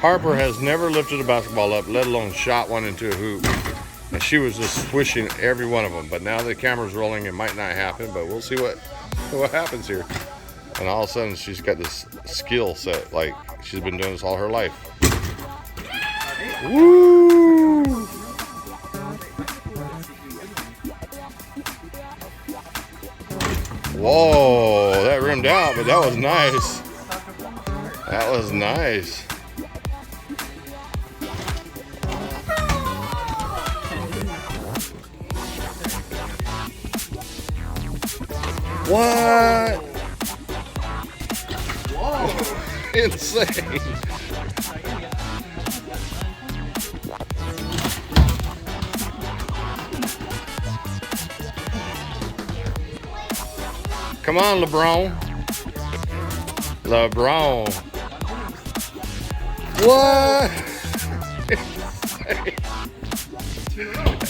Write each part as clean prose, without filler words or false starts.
Harper has never lifted a basketball up, let alone shot one into a hoop. And she was just swishing every one of them. But now the camera's rolling, it might not happen, but we'll see what happens here. And all of a sudden, she's got this skill set, like she's been doing this all her life. Woo! Whoa, that rimmed out, but that was nice. That was nice. What? Whoa. Insane. Come on, LeBron. LeBron. What?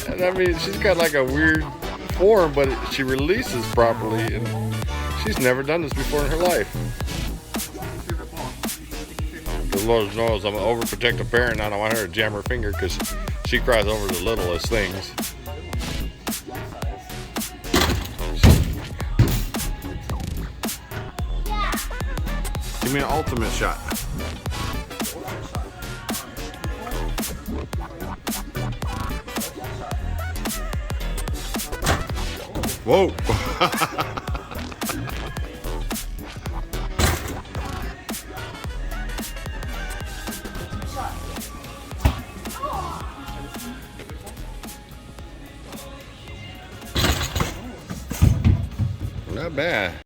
And I mean, she's got like a weird form, but she releases properly, and she's never done this before in her life. The Lord knows I'm an overprotective parent. I don't want her to jam her finger because she cries over the littlest things. Give me an ultimate shot. Whoa. Not bad.